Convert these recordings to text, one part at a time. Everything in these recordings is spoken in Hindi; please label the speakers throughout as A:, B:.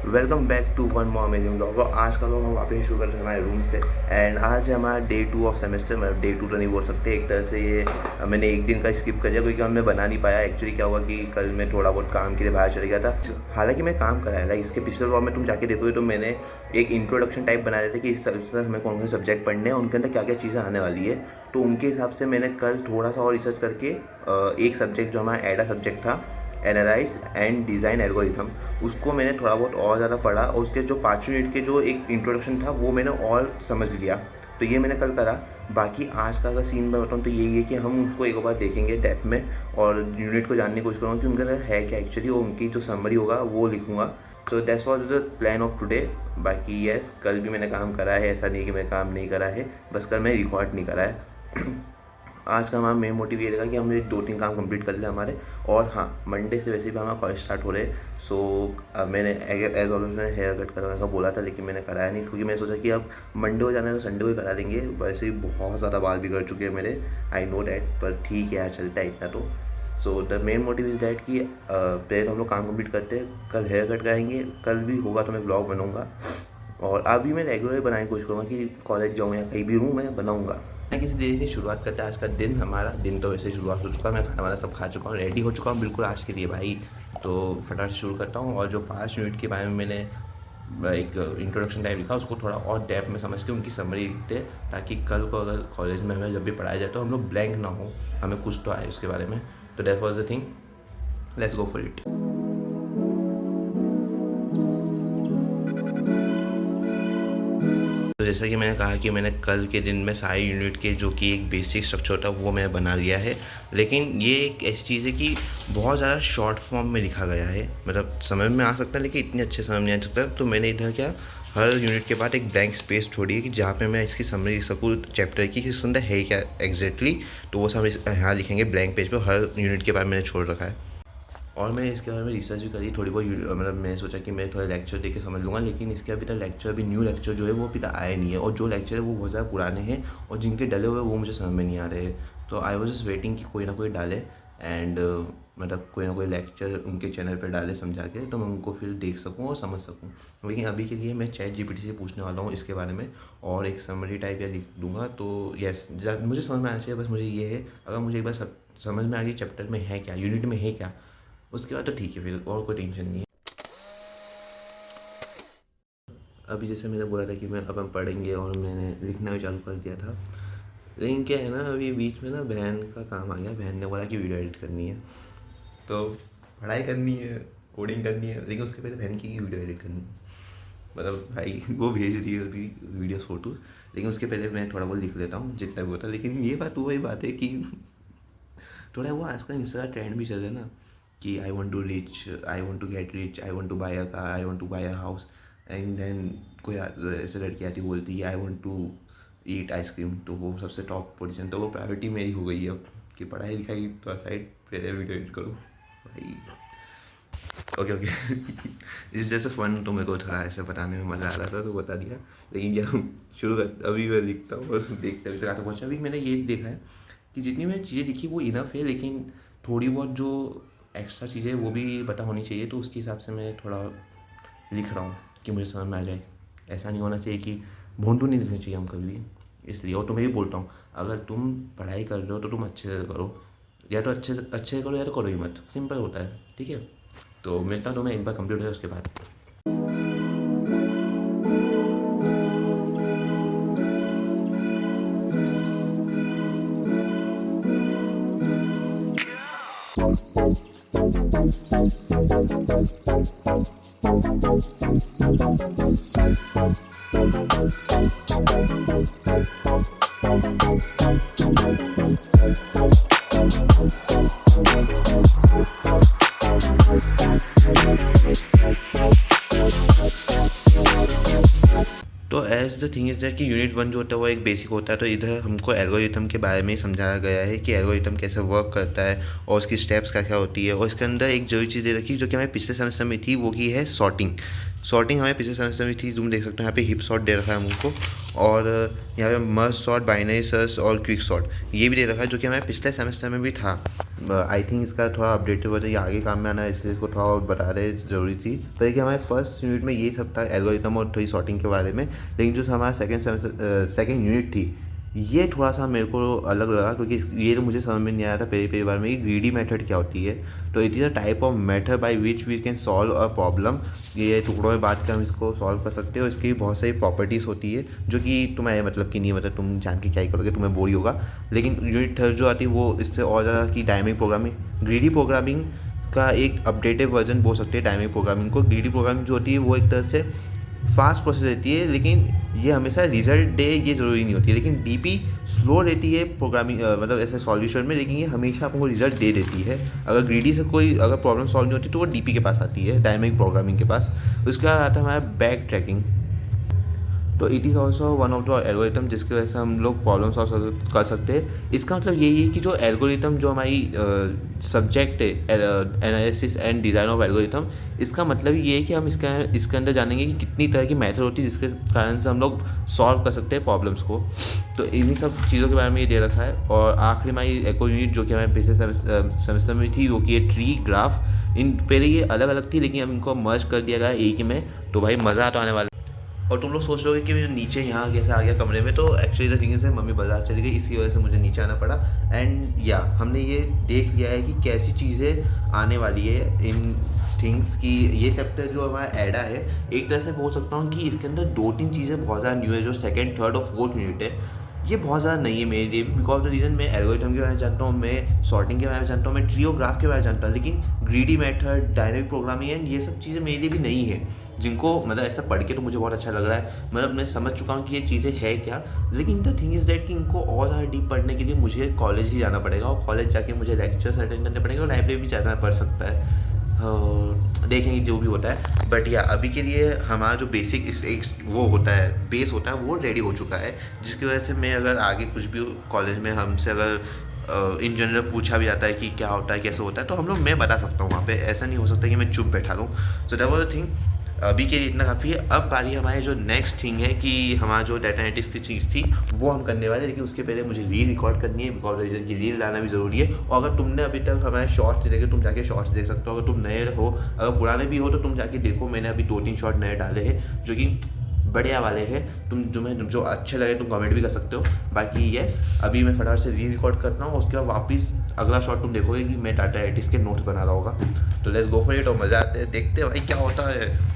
A: Welcome back to one more amazing blog. आज का ब्लॉग हम वापस शुरू कर रहे हैं हमारे रूम से। एंड आज है हमारा डे 2 ऑफ सेमेस्टर। मतलब डे 2 तो नहीं बोल सकते, एक तरह से ये मैंने एक दिन का स्किप कर दिया क्योंकि मैं बना नहीं पाया। एक्चुअली क्या हुआ कि कल मैं थोड़ा बहुत काम के लिए बाहर चले गया था। हालांकि मैं काम कराया था, इसके पिछले ब्लॉग में तुम जाके देखोगे तो मैंने एक इंट्रोडक्शन टाइप बनाया था कि इस सर हमें कौन कौन से सब्जेक्ट पढ़ने हैं, उनके अंदर क्या क्या चीज़ें आने वाली है। तो उनके हिसाब से मैंने कल थोड़ा सा और रिसर्च करके एक सब्जेक्ट जो हमारा एडा सब्जेक्ट था, एनालाइज एंड डिज़ाइन एल्गोरिथम, उसको मैंने थोड़ा बहुत और ज़्यादा पढ़ा और उसके जो 5 यूनिट के जो एक इंट्रोडक्शन था वो मैंने और समझ लिया। तो ये मैंने कल करा। बाकी आज का अगर सीन मैं बताऊँ तो यही है कि हम उनको एक बार देखेंगे डेप्थ में और यूनिट को जानने की कोशिश करूँगा कि उनका है क्या एक्चुअली, और उनकी जो समरी होगा वो लिखूँगा। So that's was the plan of today. बाकी यस, कल भी मैंने काम करा है, ऐसा नहीं कि मैं काम नहीं करा है, बस कल मैं रिकॉर्ड नहीं करा है। आज का हमारा मेन मोटिव ये रहेगा कि हम ये 2-3 काम कंप्लीट कर लें हमारे। और हाँ, मंडे से वैसे भी हमारा कॉलेज स्टार्ट हो रहे हैं। सो मैंने एज ऑलवेज मैंने हेयर कट करवाने का बोला था, लेकिन मैंने कराया नहीं क्योंकि मैं सोचा कि अब मंडे हो जाना है तो संडे को ही करा लेंगे। वैसे ही बहुत ज़्यादा बाल बिगड़ चुके हैं मेरे, आई नो डैट, पर ठीक है यार, चलता है इतना तो। So the main motive is that कि पहले तो हम लोग काम कंप्लीट करते हैं, कल हेयर कट कराएंगे, कल भी होगा तो मैं ब्लॉग बनाऊँगा। और अभी मैं रेगुलर बनाने की कोशिश करूँगा कि कॉलेज जाऊँ या कहीं भी हूँ मैं बनाऊँगा। मैं किसी देरी से शुरुआत करते हैं आज का दिन। हमारा दिन तो वैसे ही शुरुआत हो चुका है, मैं खाना वाना सब खा चुका हूँ, रेडी हो चुका हूँ बिल्कुल आज के लिए भाई। तो फटाफट से शुरू करता हूँ। और जो 5 यूनिट के बारे में मैंने एक इंट्रोडक्शन टाइप लिखा, उसको थोड़ा और डेप्थ में समझ के उनकी समरी लिखते हैं, ताकि कल को अगर कॉलेज में हमें जब भी पढ़ाया जाए तो हम लोग ब्लैंक ना हो, हमें कुछ तो आए उसके बारे में। तो that was the thing, let's go for it. तो जैसा कि मैंने कहा कि मैंने कल के दिन में सारे यूनिट के जो कि एक बेसिक स्ट्रक्चर था वो मैं बना लिया है। लेकिन ये एक ऐसी चीज़ है कि बहुत ज़्यादा शॉर्ट फॉर्म में लिखा गया है, मतलब समझ में आ सकता है लेकिन इतने अच्छे समझ नहीं आ सकता। तो मैंने इधर क्या, हर यूनिट के बाद एक ब्लैंक स्पेस छोड़ी है कि जहाँ पे मैं इसकी समरी लिख सकूँ चैप्टर की, इसके अंदर है क्या एग्जैक्टली। तो वो सब यहाँ लिखेंगे ब्लैंक पेज पर, हर यूनिट के बाद मैंने छोड़ रखा है। और मैंने इसके बारे में रिसर्च भी करी थोड़ी बहुत, मतलब मैंने सोचा कि मैं थोड़ा लेक्चर देके समझ लूँगा, लेकिन इसके अभी तक लेक्चर भी, न्यू लेक्चर जो है वो अभी तक आया नहीं है, और जो लेक्चर है वो बहुत ज़्यादा पुराने हैं और जिनके डले हुए वो मुझे समझ में नहीं आ रहे हैं। तो आई वॉज जस्ट वेटिंग कि कोई ना कोई डाले एंड मतलब कोई ना कोई लेक्चर उनके चैनल पर डाले समझा के, तो मैं उनको फिर देख सकूँ और समझ सकूँ। लेकिन अभी के लिए मैं चैट जीपीटी से पूछने वाला हूँ इसके बारे में और एक समरी टाइप या लिख दूँगा। तो यस, मुझे समझ में आना चाहिए, बस मुझे ये है, अगर मुझे एक बार समझ में आ गई चैप्टर में है क्या, यूनिट में है क्या, उसके बाद तो ठीक है, फिर और कोई टेंशन नहीं है। अभी जैसे मैंने बोला था कि मैं अब हम पढ़ेंगे और मैंने लिखना भी चालू कर दिया था, लेकिन क्या है ना, अभी बीच में ना बहन का काम आ गया। बहन ने बोला कि वीडियो एडिट करनी है, तो पढ़ाई करनी है, कोडिंग करनी है, लेकिन उसके पहले बहन की वीडियो एडिट करनी है। मतलब भाई वो भेज रही है अभी वीडियोस फोटोज़, लेकिन उसके पहले मैं थोड़ा बहुत लिख लेता हूँ जितना भी होता है। लेकिन ये बात वही बात है कि थोड़ा वो आजकल इंस्टा ट्रेंड भी चल रहा है ना कि I want to rich, I want to get rich, I want to buy a car, I want to buy a house. And then कोई ऐसे लड़की आती बोलती है I want to eat ice cream, तो वो सबसे टॉप पोजीशन। तो वो प्रायोरिटी मेरी हो गई है अब कि पढ़ाई लिखाई तो साइड, पहले वीडियो एडिट करूँ भाई। ओके ओके इस जैसे फ़न तो मेरे को थोड़ा ऐसे बताने में मज़ा आ रहा था तो बता दिया। लेकिन क्या शुरू कर, अभी मैं लिखता हूँ और देखते अभी तक आता पहुँचा। अभी मैंने ये देखा है कि जितनी मैंने चीज़ें लिखी वो इनफ है, लेकिन थोड़ी बहुत जो एक्स्ट्रा चीज़ें वो भी पता होनी चाहिए। तो उसके हिसाब से मैं थोड़ा लिख रहा हूँ कि मुझे समझ में आ जाए। ऐसा नहीं होना चाहिए कि भोंदू नहीं लिखनी चाहिए हम कभी भी। इसलिए, और तुम्हें भी बोलता हूँ, अगर तुम पढ़ाई कर रहे हो तो तुम अच्छे से करो, या तो अच्छे अच्छे करो या तो करो ही मत, सिंपल होता है, ठीक है। तो मिलता हूँ तुम्हें एक बार कंप्लीट हो जाए उसके बाद। तो as the thing is that कि यूनिट 1 जो होता है वो एक बेसिक होता है। तो इधर हमको एल्गोरिथम के बारे में समझाया गया है कि एल्गोरिथम कैसे वर्क करता है और उसकी स्टेप्स क्या क्या होती है। और इसके अंदर एक जरूरी चीज़ दे रखी जो कि हमें पिछले सेमेस्टर में थी, वो की है सॉर्टिंग। सॉर्टिंग हमें पिछले सेमेस्टर में थी, तुम देख सकते हो यहाँ पे हिप सॉर्ट दे रखा है हमको, और यहाँ पे मर्ज सॉर्ट, बाइनरी सर्च और क्विक सॉर्ट ये भी दे रखा है, जो कि हमें पिछले सेमेस्टर में भी था। आई थिंक इसका थोड़ा अपडेटेड वर्जन ये आगे काम में आना है, इसलिए इसको थोड़ा और बता रहे ज़रूरी थी। पर देखिए हमारे फर्स्ट यूनिट में ये सब था एल्गोरिथम और थोड़ी सॉर्टिंग के बारे में, लेकिन जो हमारा सेकेंड यूनिट थी ये थोड़ा सा मेरे को अलग लगा, क्योंकि ये तो मुझे समझ में नहीं आया था पहली बार में, ग्रीडी मेथड क्या होती है। तो it is a type of method by which we can solve a problem. ये टुकड़ों में बांट के हम इसको सॉल्व कर सकते हो। इसकी बहुत सारी प्रॉपर्टीज़ होती है जो कि तुम्हें मतलब कि नहीं, मतलब तुम जान के क्या ही करोगे, तुम्हें बोर ही होगा। लेकिन यूनिट थर्ड जो आती है वो इससे और ज़्यादा की डायनामिक प्रोग्रामिंग, ग्रीडी प्रोग्रामिंग का एक अपडेटेड वर्जन बोल सकते हैं डायनामिक प्रोग्रामिंग को। ग्रीडी प्रोग्रामिंग जो होती है वो एक तरह से फास्ट प्रोसेस रहती है, लेकिन ये हमेशा रिजल्ट दे ये ज़रूरी नहीं होती है। लेकिन डीपी स्लो रहती है प्रोग्रामिंग मतलब ऐसे सॉल्यूशन में, लेकिन ये हमेशा आपको रिजल्ट दे देती है। अगर ग्रीडी से कोई अगर प्रॉब्लम सॉल्व नहीं होती तो वो डीपी के पास आती है, डायनामिक प्रोग्रामिंग के पास। उसके बाद आता है हमारा बैक ट्रैकिंग। तो it is also one of the algorithm जिसकी वजह से हम लोग प्रॉब्लम सॉल्व कर सकते हैं। इसका मतलब यही है कि जो एल्गोरिथम जो हमारी सब्जेक्ट है analysis and design of algorithm, इसका मतलब ये है कि हम इसके अंदर जानेंगे कि कितनी तरह की मेथड होती है जिसके कारण से हम लोग सॉल्व कर सकते हैं प्रॉब्लम्स को। तो इन्हीं सब चीज़ों के बारे में ये दे रखा है। और आखिरी हमारी एको यूनिट जो कि हमारे पिछले सेमेस्टर में थी वो कि ये ट्री ग्राफ। इन पहले ये अलग अलग थी लेकिन अब इनको मर्ज कर दिया गया एक ही में, तो भाई मज़ा तो आने वाला। और तुम लोग सोच रहे हो कि मैं नीचे यहाँ कैसे आ गया कमरे में, तो एक्चुअली द थिंग से मम्मी बाज़ार चली गई, इसी वजह से मुझे नीचे आना पड़ा। एंड या हमने ये देख लिया है कि कैसी चीज़ें आने वाली है इन थिंग्स की। ये चैप्टर जो हमारा एडा है, एक तरह से बोल सकता हूँ कि इसके अंदर 2-3 चीज़ें बहुत ज़्यादा न्यू है। जो सेकंड, थर्ड और फोर्थ यूनिट है ये बहुत ज़्यादा नहीं है मेरे लिए, बिकॉज द रीज़न मैं एल्गोरिथम के बारे में जानता हूँ, मैं सॉर्टिंग के बारे में जानता हूँ, मैं ट्री और ग्राफ के बारे में जानता हूँ, लेकिन greedy method, dynamic programming and ये सब चीज़ें मेरे लिए भी नहीं है, जिनको मतलब ऐसा पढ़ के तो मुझे बहुत अच्छा लग रहा है। मतलब मैं समझ चुका हूँ कि ये चीज़ें है क्या, लेकिन द थिंग इज़ दैट कि इनको और ज़्यादा डीप पढ़ने के लिए मुझे कॉलेज ही जाना पड़ेगा, और कॉलेज जाके मुझे लेक्चर्स अटेंड करने पड़ेंगे और लाइब्रेरी भी जाना पड़ सकता है। देखेंगे जो भी होता है। बट या अभी के लिए हमारा जो बेसिक एक वो होता है, बेस होता है, वो रेडी हो चुका है, जिसकी वजह से मैं अगर आगे कुछ भी कॉलेज में हमसे अगर इन जनरल पूछा भी जाता है कि क्या होता है कैसे होता है, तो हम लोग मैं बता सकता हूँ वहाँ पे। ऐसा नहीं हो सकता कि मैं चुप बैठा रहूँ। So that was the thing. अभी के लिए इतना काफ़ी है। अब बारी हमारे जो नेक्स्ट थिंग है कि हमारा जो डाटा एनालिटिक्स की चीज़ थी वो हम करने वाले हैं, लेकिन उसके पहले मुझे रील रिकॉर्ड करनी है, बिकॉज रीजन की रील लाना भी ज़रूरी है। और अगर तुमने अभी तक हमारे शॉर्ट्स देखे, तुम जाके शॉर्ट्स देख सकते हो। अगर तुम नए हो, अगर पुराने भी हो, तो तुम जाके देखो, मैंने अभी 2-3 शॉर्ट नए डाले हैं जो कि बढ़िया वाले हैं। तुम्हें जो अच्छे लगे तुम कमेंट भी कर सकते हो। बाकी यस, अभी मैं फटाफट से री रिकॉर्ड करता हूँ, उसके बाद वापस अगला शॉट तुम देखोगे कि मैं डाटा एनालिटिक्स के नोट्स बना रहा होगा। तो लेट्स गो फॉर इट, और मज़ा आते हैं, देखते हैं भाई क्या होता है।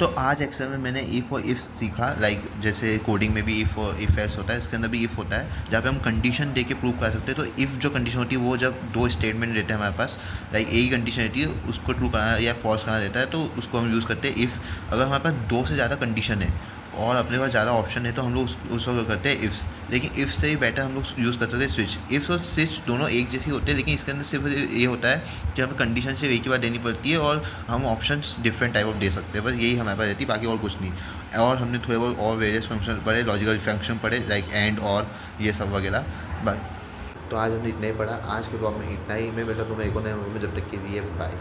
A: तो आज एक्सेल में मैंने इफ़ और इफ़ सीखा, लाइक जैसे कोडिंग में भी इफ़ और इफ़ एल्स होता है, इसके अंदर भी इफ़ होता है, जहाँ पे हम कंडीशन दे के प्रूव कर सकते हैं। तो इफ़ जो कंडीशन होती है वो जब 2 स्टेटमेंट रहते हैं हमारे पास, लाइक एक ही कंडीशन रहती है, उसको ट्रू करना या फॉल्स करना रहता है, तो उसको हम यूज़ करते हैं इफ़। अगर हमारे पास 2 से ज़्यादा कंडीशन है और अपने पास ज़्यादा ऑप्शन है तो हम लोग उस वक्त करते हैं इफ़्स। लेकिन इफ़ से ही बेटर हम लोग यूज़ कर सकते हैं स्विच। इफ़्स और स्विच दोनों एक जैसी होते हैं, लेकिन इसके अंदर सिर्फ ये होता है कि हमें कंडीशन सिर्फ एक ही बार देनी पड़ती है और हम ऑप्शंस डिफरेंट टाइप ऑफ दे सकते हैं, बस यही हमारे पास रहती है, बाकी और कुछ नहीं। और हमने थोड़े बहुत और वेरियस फंक्शन पढ़े, लॉजिकल फंक्शन पढ़े, लाइक एंड और ये सब वगैरह। बट तो आज हमने इतना ही पढ़ा, आज के ब्लॉग में इतना ही। मैं मतलब तुम्हें एक और नए ब्लॉग में, जब तक के लिए बाय।